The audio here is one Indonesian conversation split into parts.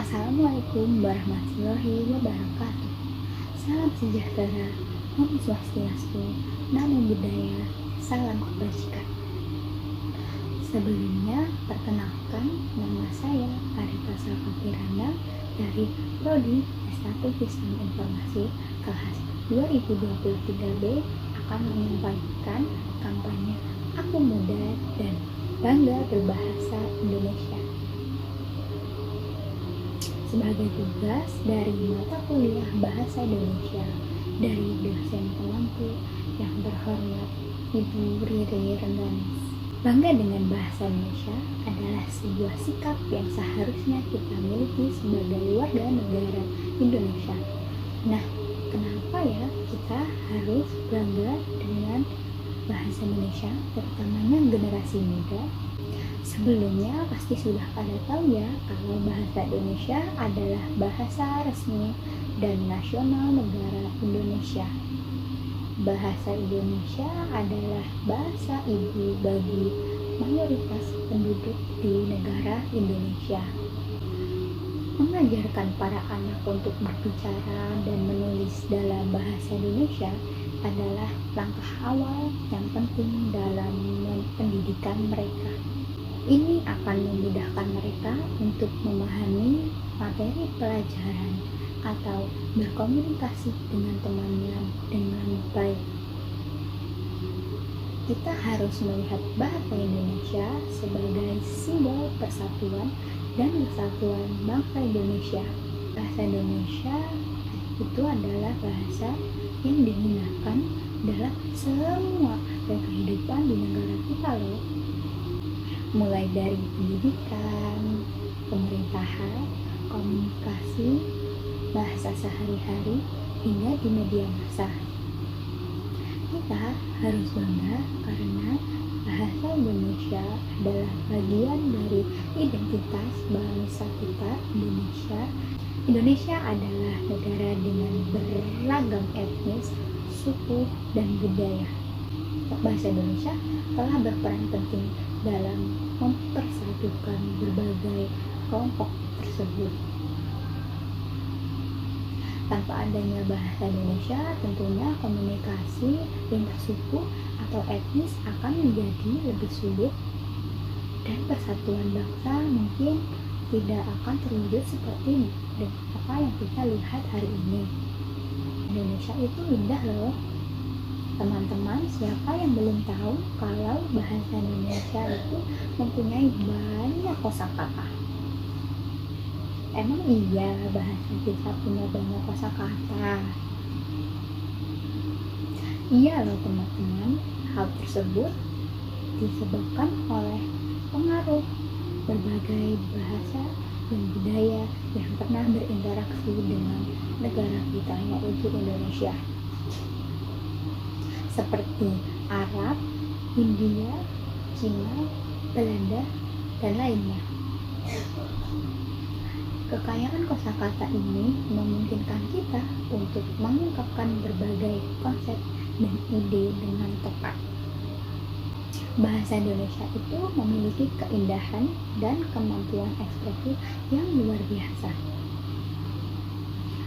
Assalamualaikum warahmatullahi wabarakatuh. Salam sejahtera, Om Swastiastu, Namo Buddhaya, salam kebajikan. Sebelumnya, perkenalkan nama saya Arita Salvatirana dari Prodi S1 Sistem Informasi kelas 2023B akan menyampaikan kampanye Aku Muda dan Bangga Berbahasa Indonesia. Sebagai tugas dari mata kuliah Bahasa Indonesia dari dosen pengampu yang terhormat Ibu Riri Rengganis. Bangga dengan bahasa Indonesia adalah sebuah sikap yang seharusnya kita miliki sebagai warga negara Indonesia. Nah, kenapa ya kita harus bangga dengan bahasa Indonesia, terutamanya generasi muda? Sebelumnya pasti sudah pada tahu ya kalau bahasa Indonesia adalah bahasa resmi dan nasional negara Indonesia. Bahasa Indonesia adalah bahasa ibu bagi mayoritas penduduk di negara Indonesia. Mengajarkan para anak untuk berbicara dan menulis dalam bahasa Indonesia adalah langkah awal yang penting dalam pendidikan mereka. Ini akan memudahkan mereka untuk memahami materi pelajaran atau berkomunikasi dengan temannya dengan baik. Kita harus melihat bahasa Indonesia sebagai simbol persatuan dan kesatuan bangsa Indonesia. Bahasa Indonesia itu adalah bahasa yang digunakan dalam semua aspek kehidupan di negara kita loh. Mulai dari pendidikan, pemerintahan, komunikasi, bahasa sehari-hari, hingga di media massa. Kita harus bangga karena bahasa Indonesia adalah bagian dari identitas bangsa kita, Indonesia. Indonesia adalah negara dengan beragam etnis, suku, dan budaya. Bahasa Indonesia telah berperan penting dalam mempersatukan berbagai kelompok tersebut. Tanpa adanya bahasa Indonesia, tentunya komunikasi lintas suku atau etnis akan menjadi lebih sulit dan persatuan bangsa mungkin tidak akan terwujud seperti apa yang kita lihat hari ini. Indonesia itu indah loh. Teman-teman, siapa yang belum tahu kalau bahasa Indonesia itu mempunyai banyak kosakata? Emang iya bahasa kita punya banyak kosakata? Iya loh teman-teman, hal tersebut disebabkan oleh pengaruh berbagai bahasa dan budaya yang pernah berinteraksi dengan negara kita yaitu Indonesia. Seperti Arab, India, Cina, Belanda, dan lainnya. Kekayaan kosakata ini memungkinkan kita untuk mengungkapkan berbagai konsep dan ide dengan tepat. Bahasa Indonesia itu memiliki keindahan dan kemampuan ekspresi yang luar biasa.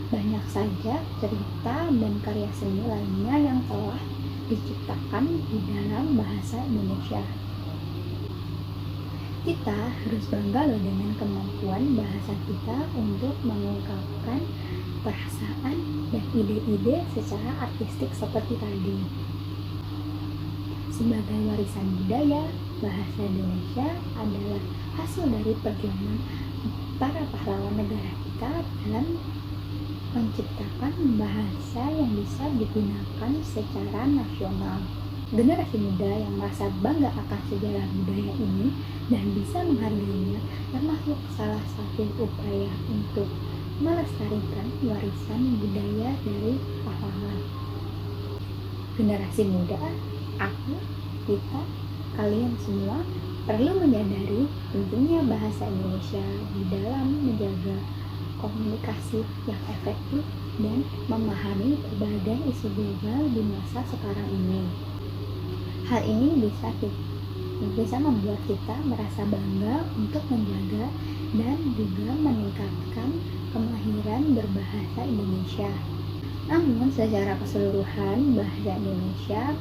Banyak saja cerita dan karya seni lainnya yang telah diciptakan di dalam bahasa Indonesia. Kita harus bangga loh dengan kemampuan bahasa kita untuk mengungkapkan perasaan dan ide-ide secara artistik seperti tadi. Sebagai warisan budaya, bahasa Indonesia adalah hasil dari perjuangan para pahlawan negara kita dalam menciptakan bahasa yang bisa digunakan secara nasional. Generasi muda yang merasa bangga akan sejarah budaya ini dan bisa menghargainya termasuk salah satu upaya untuk melestarikan warisan budaya dari pahlawan. Generasi muda, aku, kita, kalian semua perlu menyadari pentingnya bahasa Indonesia di dalam menjaga komunikasi yang efektif dan memahami berbagai isu global di masa sekarang ini. Hal ini bisa bisa membuat kita merasa bangga untuk menjaga dan juga meningkatkan kemahiran berbahasa Indonesia. Namun secara keseluruhan bahasa Indonesia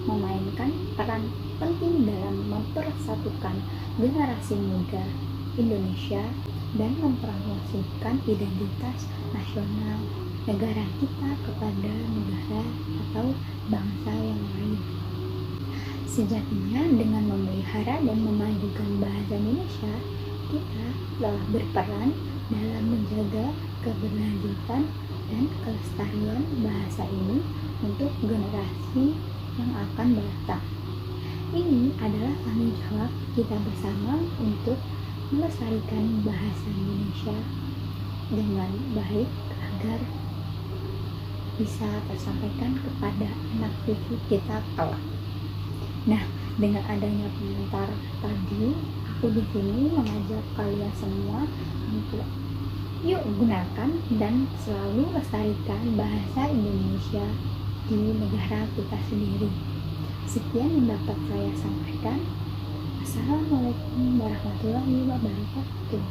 memainkan peran penting dalam mempersatukan generasi muda Indonesia dan mempromosikan identitas nasional negara kita kepada negara atau bangsa yang lain. Sejatinya dengan memelihara dan memajukan bahasa Indonesia, kita telah berperan dalam menjaga keberlanjutan dan kelestarian bahasa ini untuk generasi yang akan datang. Ini adalah tanggung jawab kita bersama untuk melestarikan bahasa Indonesia dengan baik agar bisa tersampaikan kepada anak cucu kita kelak. Nah, dengan adanya komentar tadi, aku di sini mengajak kalian semua untuk yuk gunakan dan selalu lestarikan bahasa Indonesia di negara kita sendiri. Sekian yang dapat saya sampaikan. Assalamualaikum warahmatullahi wabarakatuh.